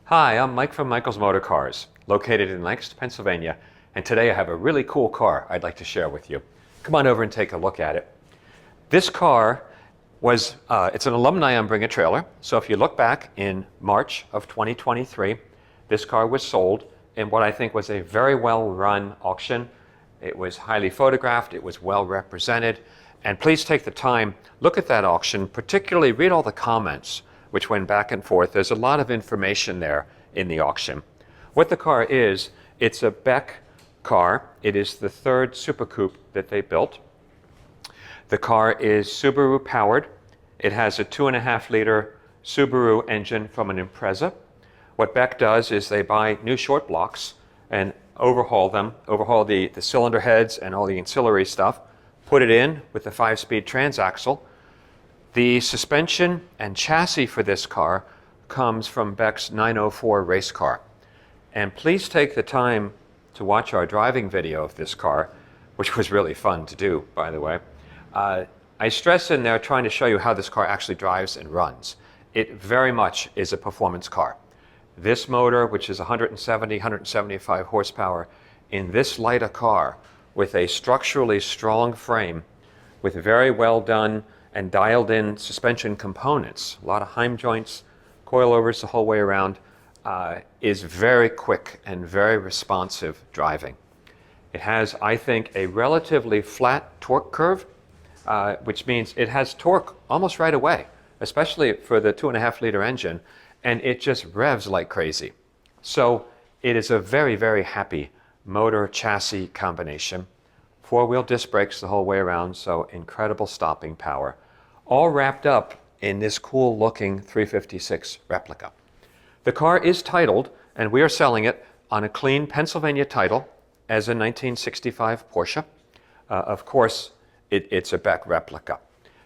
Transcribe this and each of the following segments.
Hi, I'm Mike from Michael's Motor Cars, located in Lancaster, Pennsylvania, and today I have a really cool car I'd like to share with you. Come on over and take a look at it. This car was, it's an alumni on Bring a Trailer, so if you look back in March of 2023, this car was sold in what I think was a very well-run auction. It was highly photographed, it was well represented, and please take the time, look at that auction, particularly read all the comments which went back and forth. There's a lot of information there in the auction. What the car is, it's a Beck car. It is the third Super Coupe that they built. The car is Subaru powered. It has a 2.5-liter Subaru engine from an Impreza. What Beck does is they buy new short blocks and overhaul them, overhaul the cylinder heads and all the ancillary stuff, put it in with the 5-speed transaxle. The suspension and chassis for this car comes from Beck's 904 race car. And please take the time to watch our driving video of this car, which was really fun to do, by the way. I stress in there trying to show you how this car actually drives and runs. It very much is a performance car. This motor, which is 170, 175 horsepower, in this lighter car with a structurally strong frame, with very well done and dialed in suspension components, a lot of Heim joints, coilovers the whole way around, is very quick and very responsive driving. It has, I think, a relatively flat torque curve, which means it has torque almost right away, especially for the 2.5-liter engine, and it just revs like crazy. So it is a very, very happy motor chassis combination. 4-wheel disc brakes the whole way around, so incredible stopping power. All wrapped up in this cool looking 356 replica. The car is titled, and we are selling it on a clean Pennsylvania title as a 1965 Porsche. Of course, it's a Beck replica.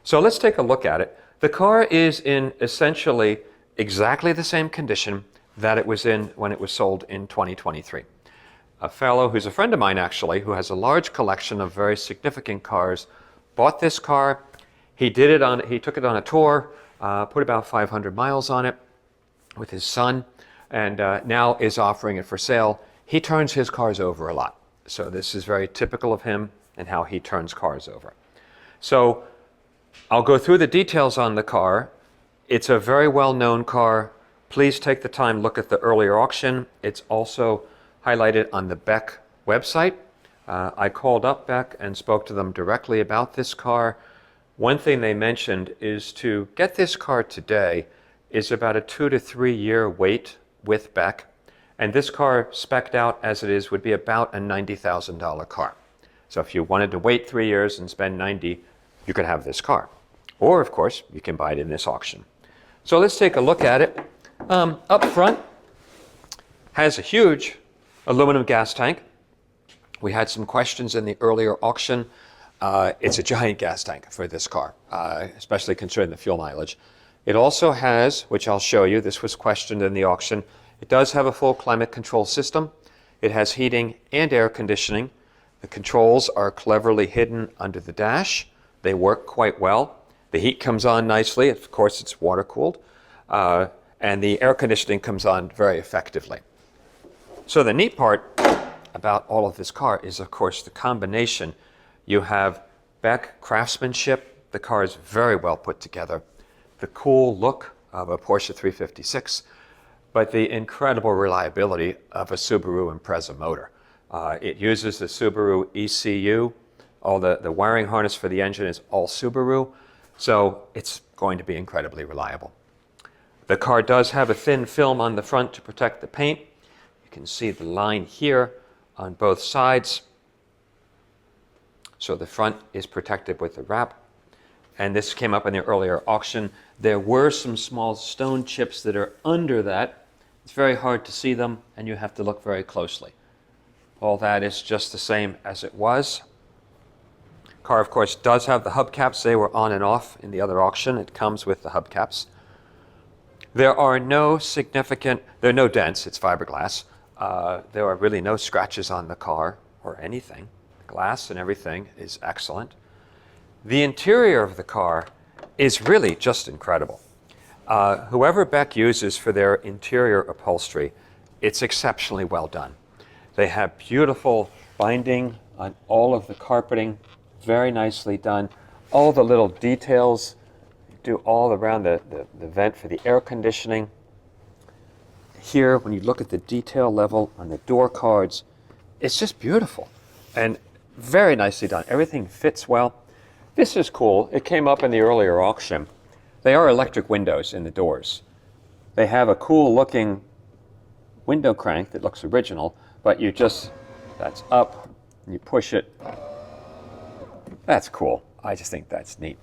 So let's take a look at it. The car is in essentially exactly the same condition that it was in when it was sold in 2023. A fellow who's a friend of mine, actually, who has a large collection of very significant cars, bought this car. He took it on a tour, put about 500 miles on it with his son, and now is offering it for sale. He turns his cars over a lot. So this is very typical of him and how he turns cars over. So I'll go through the details on the car. It's a very well-known car. Please take the time, look at the earlier auction. It's also highlighted on the Beck website. I called up Beck and spoke to them directly about this car. One thing they mentioned is to get this car today is about a 2 to 3 year wait with Beck. And this car, spec'd out as it is, would be about a $90,000 car. So if you wanted to wait 3 years and spend $90,000, you could have this car. Or, of course, you can buy it in this auction. So let's take a look at it. Up front, has a huge aluminum gas tank. We had some questions in the earlier auction. It's a giant gas tank for this car, especially considering the fuel mileage. It also has, which I'll show you, this was questioned in the auction, it does have a full climate control system. It has heating and air conditioning. The controls are cleverly hidden under the dash. They work quite well. The heat comes on nicely. Of course, it's water-cooled. And the air conditioning comes on very effectively. So the neat part about all of this car is, of course, the combination. You have Beck craftsmanship. The car is very well put together. The cool look of a Porsche 356, but the incredible reliability of a Subaru Impreza motor. It uses the Subaru ECU. All the wiring harness for the engine is all Subaru, so it's going to be incredibly reliable. The car does have a thin film on the front to protect the paint. You can see the line here on both sides. So the front is protected with the wrap. And this came up in the earlier auction. There were some small stone chips that are under that. It's very hard to see them, and you have to look very closely. All that is just the same as it was. Car, of course, does have the hubcaps. They were on and off in the other auction. It comes with the hubcaps. There are no dents. It's fiberglass. There are really no scratches on the car or anything. The glass and everything is excellent. The interior of the car is really just incredible. Whoever Beck uses for their interior upholstery, it's exceptionally well done. They have beautiful binding on all of the carpeting, very nicely done. All the little details, do all around the vent for the air conditioning. Here, when you look at the detail level on the door cards, it's just beautiful and very nicely done. Everything fits well. This is cool. It came up in the earlier auction. They are electric windows in the doors. They have a cool looking window crank that looks original, but you just, that's up, and you push it. That's cool. I just think that's neat.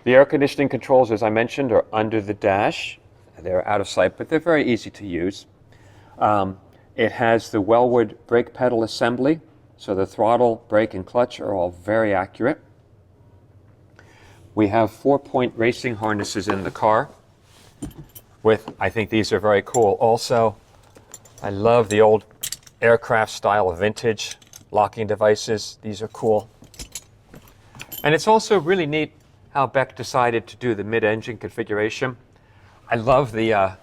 The air conditioning controls, as I mentioned, are under the dash. They're out of sight, but they're very easy to use. It has the Wellwood brake pedal assembly, so the throttle, brake, and clutch are all very accurate. We have 4-point racing harnesses in the car with, I think these are very cool. Also, I love the old aircraft style vintage locking devices. These are cool. And it's also really neat how Beck decided to do the mid-engine configuration. I love the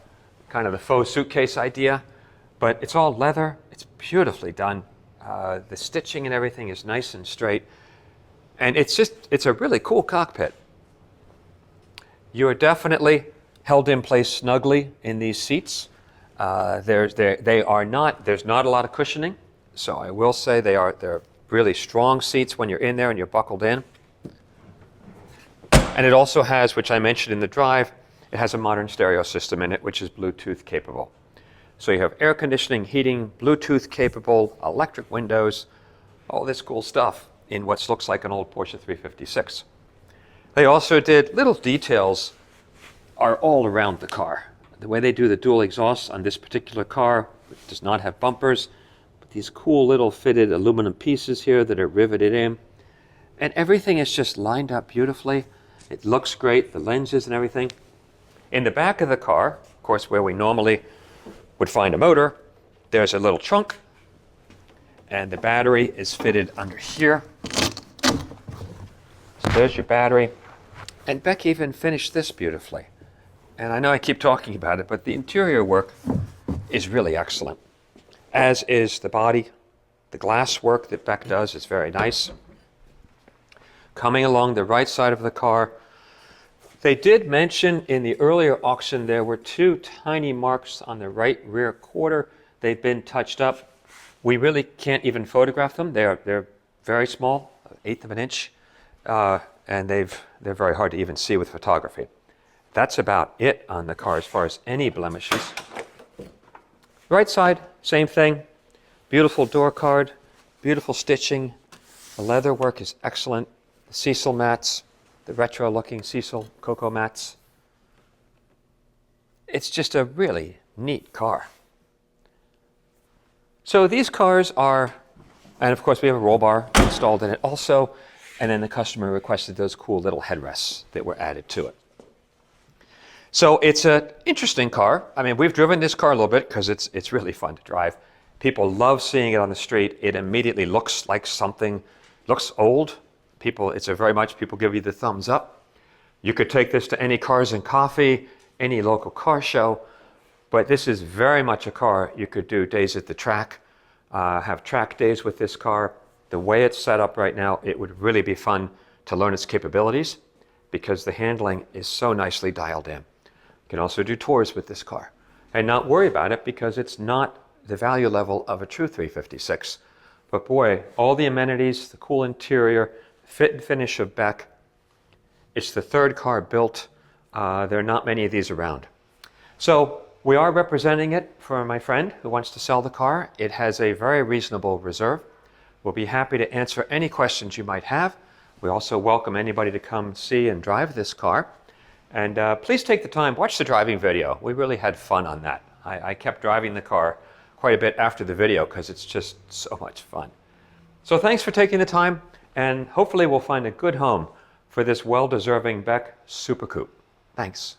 kind of the faux suitcase idea, but it's all leather. It's beautifully done. The stitching and everything is nice and straight. And it's a really cool cockpit. You are definitely held in place snugly in these seats. There's not a lot of cushioning, so I will say they're really strong seats when you're in there and you're buckled in. And it also has, which I mentioned in the drive, it has a modern stereo system in it, which is Bluetooth capable. So you have air conditioning, heating, Bluetooth capable, electric windows, all this cool stuff in what looks like an old Porsche 356. They also did little details are all around the car. The way they do the dual exhausts on this particular car, it does not have bumpers, but these cool little fitted aluminum pieces here that are riveted in. And everything is just lined up beautifully. It looks great, the lenses and everything. In the back of the car, of course, where we normally would find a motor, there's a little trunk, and the battery is fitted under here. So there's your battery. And Beck even finished this beautifully. And I know I keep talking about it, but the interior work is really excellent, as is the body. The glass work that Beck does is very nice. Coming along the right side of the car, they did mention in the earlier auction there were 2 tiny marks on the right rear quarter. They've been touched up. We really can't even photograph them. They're very small, 1/8 of an inch, and they're very hard to even see with photography. That's about it on the car as far as any blemishes. Right side, same thing. Beautiful door card, beautiful stitching. The leather work is excellent. The Cecil mats, the retro-looking Cecil Cocoa mats. It's just a really neat car. So these cars are, and of course we have a roll bar installed in it also, and then the customer requested those cool little headrests that were added to it. So it's an interesting car. I mean, we've driven this car a little bit because it's really fun to drive. People love seeing it on the street. It immediately looks like something, looks old. People give you the thumbs up. You could take this to any Cars and Coffee, any local car show, but this is very much a car you could do days at the track, have track days with this car. The way it's set up right now, it would really be fun to learn its capabilities because the handling is so nicely dialed in. You can also do tours with this car and not worry about it because it's not the value level of a true 356. But boy, all the amenities, the cool interior, fit and finish of Beck. It's the 3rd car built. There are not many of these around. So we are representing it for my friend who wants to sell the car. It has a very reasonable reserve. We'll be happy to answer any questions you might have. We also welcome anybody to come see and drive this car. And please take the time, watch the driving video. We really had fun on that. I kept driving the car quite a bit after the video because it's just so much fun. So thanks for taking the time, and hopefully we'll find a good home for this well-deserving Beck Super Coupe. Thanks.